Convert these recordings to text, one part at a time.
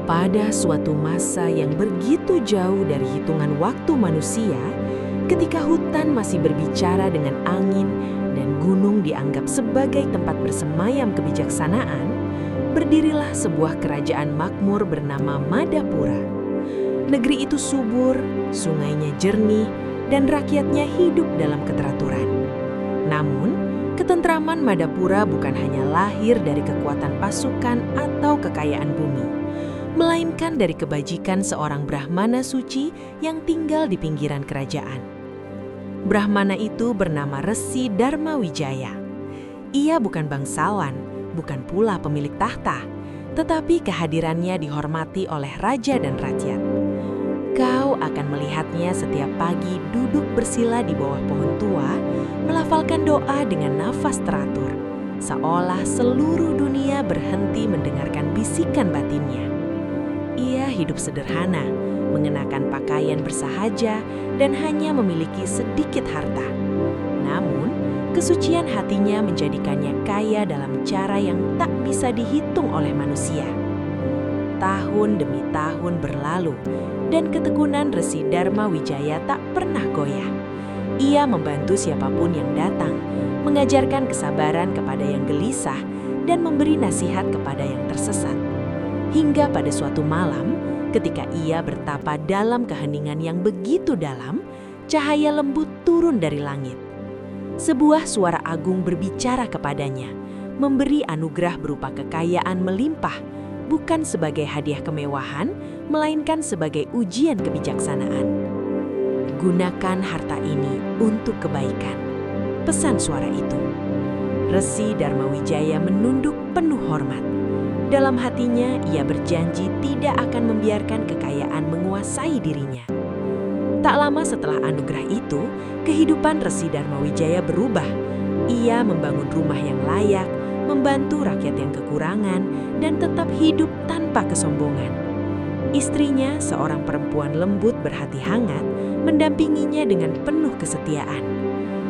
Pada suatu masa yang begitu jauh dari hitungan waktu manusia, ketika hutan masih berbicara dengan angin dan gunung dianggap sebagai tempat bersemayam kebijaksanaan, berdirilah sebuah kerajaan makmur bernama Madapura. Negeri itu subur, sungainya jernih, dan rakyatnya hidup dalam keteraturan. Namun, ketentraman Madapura bukan hanya lahir dari kekuatan pasukan atau kekayaan bumi, melainkan dari kebajikan seorang Brahmana suci yang tinggal di pinggiran kerajaan. Brahmana itu bernama Resi Dharmawijaya. Ia bukan bangsawan, bukan pula pemilik tahta, tetapi kehadirannya dihormati oleh raja dan rakyat. Kau akan melihatnya setiap pagi duduk bersila di bawah pohon tua, melafalkan doa dengan nafas teratur, seolah seluruh dunia berhenti mendengarkan bisikan batinnya. Ia hidup sederhana, mengenakan pakaian bersahaja, dan hanya memiliki sedikit harta. Namun, kesucian hatinya menjadikannya kaya dalam cara yang tak bisa dihitung oleh manusia. Tahun demi tahun berlalu, dan ketekunan Resi Dharmawijaya tak pernah goyah. Ia membantu siapapun yang datang, mengajarkan kesabaran kepada yang gelisah, dan memberi nasihat kepada yang tersesat. Hingga pada suatu malam, ketika ia bertapa dalam keheningan yang begitu dalam, cahaya lembut turun dari langit. Sebuah suara agung berbicara kepadanya, memberi anugerah berupa kekayaan melimpah, bukan sebagai hadiah kemewahan, melainkan sebagai ujian kebijaksanaan. Gunakan harta ini untuk kebaikan, pesan suara itu. Resi Dharmawijaya menunduk penuh hormat. Dalam hatinya, ia berjanji tidak akan membiarkan kekayaan menguasai dirinya. Tak lama setelah anugerah itu, kehidupan Resi Dharmawijaya berubah. Ia membangun rumah yang layak, membantu rakyat yang kekurangan, dan tetap hidup tanpa kesombongan. Istrinya, seorang perempuan lembut berhati hangat, mendampinginya dengan penuh kesetiaan.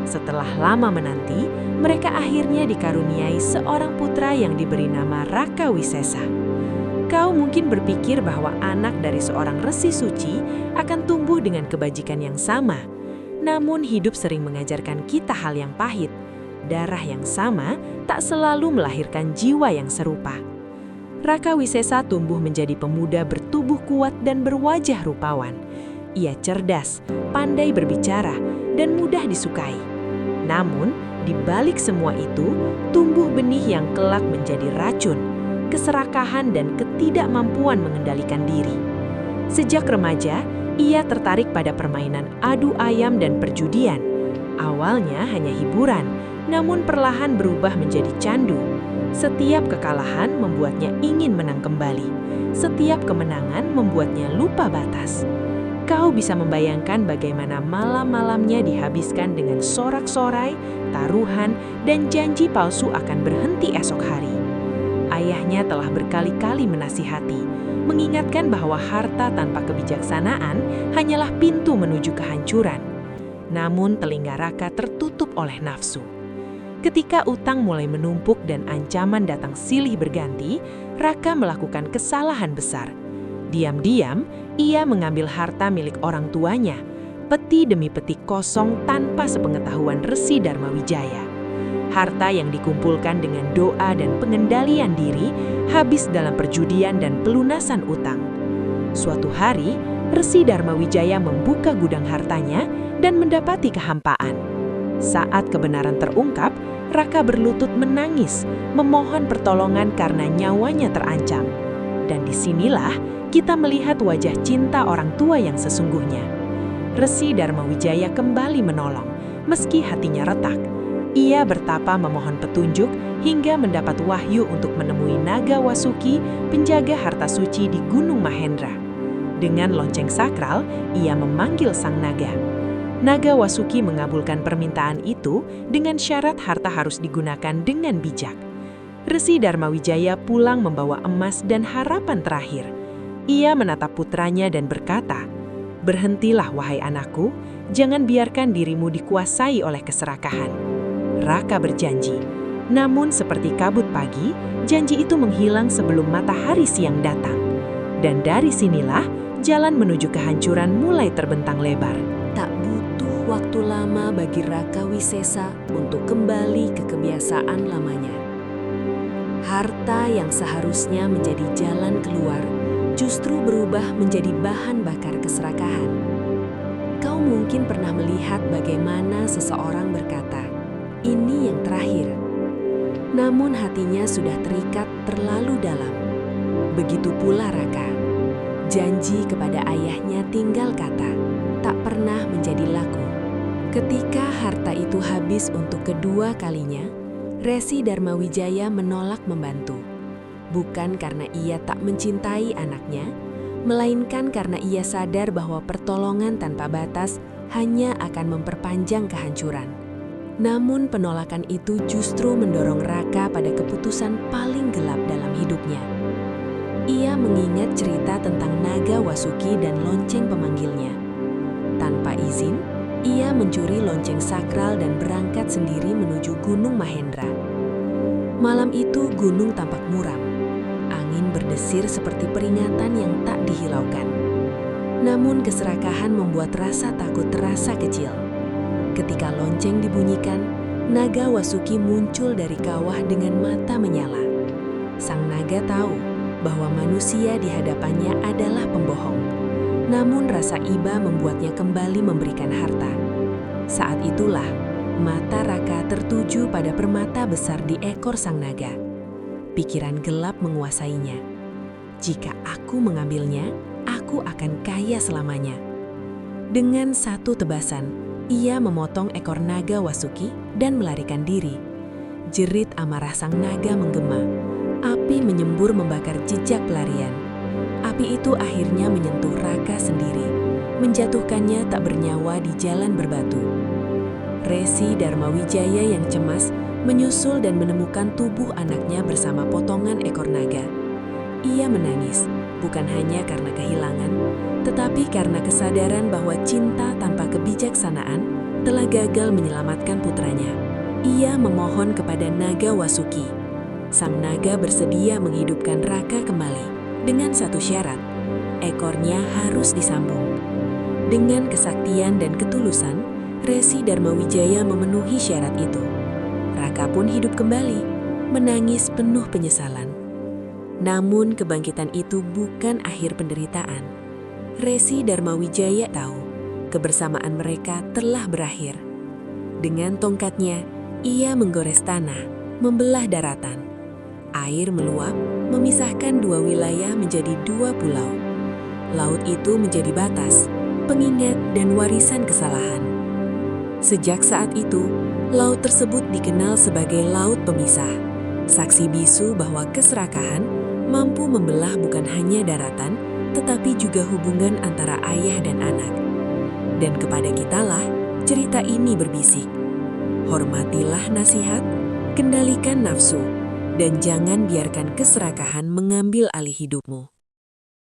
Setelah lama menanti, mereka akhirnya dikaruniai seorang putra yang diberi nama Raka Wisesa. Kau mungkin berpikir bahwa anak dari seorang resi suci akan tumbuh dengan kebajikan yang sama. Namun hidup sering mengajarkan kita hal yang pahit. Darah yang sama tak selalu melahirkan jiwa yang serupa. Raka Wisesa tumbuh menjadi pemuda bertubuh kuat dan berwajah rupawan. Ia cerdas, pandai berbicara, dan mudah disukai. Namun, di balik semua itu, tumbuh benih yang kelak menjadi racun, keserakahan dan ketidakmampuan mengendalikan diri. Sejak remaja, ia tertarik pada permainan adu ayam dan perjudian. Awalnya hanya hiburan, namun perlahan berubah menjadi candu. Setiap kekalahan membuatnya ingin menang kembali. Setiap kemenangan membuatnya lupa batas. Kau bisa membayangkan bagaimana malam-malamnya dihabiskan dengan sorak-sorai, taruhan, dan janji palsu akan berhenti esok hari. Ayahnya telah berkali-kali menasihati, mengingatkan bahwa harta tanpa kebijaksanaan hanyalah pintu menuju kehancuran. Namun telinga Raka tertutup oleh nafsu. Ketika utang mulai menumpuk dan ancaman datang silih berganti, Raka melakukan kesalahan besar. Diam-diam, ia mengambil harta milik orang tuanya, peti demi peti kosong tanpa sepengetahuan Resi Dharmawijaya. Harta yang dikumpulkan dengan doa dan pengendalian diri habis dalam perjudian dan pelunasan utang. Suatu hari, Resi Dharmawijaya membuka gudang hartanya dan mendapati kehampaan. Saat kebenaran terungkap, Raka berlutut menangis, memohon pertolongan karena nyawanya terancam. Dan disinilah kita melihat wajah cinta orang tua yang sesungguhnya. Resi Dharmawijaya kembali menolong, meski hatinya retak. Ia bertapa memohon petunjuk hingga mendapat wahyu untuk menemui Naga Wasuki, penjaga harta suci di Gunung Mahendra. Dengan lonceng sakral, ia memanggil sang naga. Naga Wasuki mengabulkan permintaan itu dengan syarat harta harus digunakan dengan bijak. Resi Dharmawijaya pulang membawa emas dan harapan terakhir. Ia menatap putranya dan berkata, "Berhentilah wahai anakku, jangan biarkan dirimu dikuasai oleh keserakahan." Raka berjanji, namun seperti kabut pagi, janji itu menghilang sebelum matahari siang datang. Dan dari sinilah jalan menuju kehancuran mulai terbentang lebar. Tak butuh waktu lama bagi Raka Wisesa untuk kembali ke kebiasaan lamanya. Harta yang seharusnya menjadi jalan keluar justru berubah menjadi bahan bakar keserakahan. Kau mungkin pernah melihat bagaimana seseorang berkata, "Ini yang terakhir." Namun hatinya sudah terikat terlalu dalam. Begitu pula Raka. Janji kepada ayahnya tinggal kata, tak pernah menjadi laku. Ketika harta itu habis untuk kedua kalinya, Resi Darmawijaya menolak membantu. Bukan karena ia tak mencintai anaknya, melainkan karena ia sadar bahwa pertolongan tanpa batas hanya akan memperpanjang kehancuran. Namun penolakan itu justru mendorong Raka pada keputusan paling gelap dalam hidupnya. Ia mengingat cerita tentang naga Wasuki dan lonceng pemanggilnya. Tanpa izin, ia mencuri lonceng sakral dan berangkat sendiri menuju Gunung Mahendra. Malam itu gunung tampak muram. Angin berdesir seperti peringatan yang tak dihiraukan. Namun keserakahan membuat rasa takut terasa kecil. Ketika lonceng dibunyikan, naga Wasuki muncul dari kawah dengan mata menyala. Sang naga tahu bahwa manusia di hadapannya adalah pembohong. Namun rasa iba membuatnya kembali memberikan harta. Saat itulah, mata Raka tertuju pada permata besar di ekor sang naga. Pikiran gelap menguasainya. Jika aku mengambilnya, aku akan kaya selamanya. Dengan satu tebasan, ia memotong ekor naga Wasuki dan melarikan diri. Jerit amarah sang naga menggema. Api menyembur membakar jejak pelarian. Api itu akhirnya menyentuh Raka sendiri, menjatuhkannya tak bernyawa di jalan berbatu. Resi Darmawijaya yang cemas menyusul dan menemukan tubuh anaknya bersama potongan ekor naga. Ia menangis, bukan hanya karena kehilangan, tetapi karena kesadaran bahwa cinta tanpa kebijaksanaan telah gagal menyelamatkan putranya. Ia memohon kepada naga Wasuki. Sang naga bersedia menghidupkan Raka kembali dengan satu syarat, ekornya harus disambung. Dengan kesaktian dan ketulusan, Resi Darmawijaya memenuhi syarat itu. Raka pun hidup kembali, menangis penuh penyesalan. Namun kebangkitan itu bukan akhir penderitaan. Resi Darmawijaya tahu kebersamaan mereka telah berakhir. Dengan tongkatnya, ia menggores tanah, membelah daratan. Air meluap, memisahkan dua wilayah menjadi dua pulau. Laut itu menjadi batas, pengingat dan warisan kesalahan. Sejak saat itu, laut tersebut dikenal sebagai laut pemisah. Saksi bisu bahwa keserakahan mampu membelah bukan hanya daratan, tetapi juga hubungan antara ayah dan anak. Dan kepada kitalah cerita ini berbisik. Hormatilah nasihat, kendalikan nafsu, dan jangan biarkan keserakahan mengambil alih hidupmu.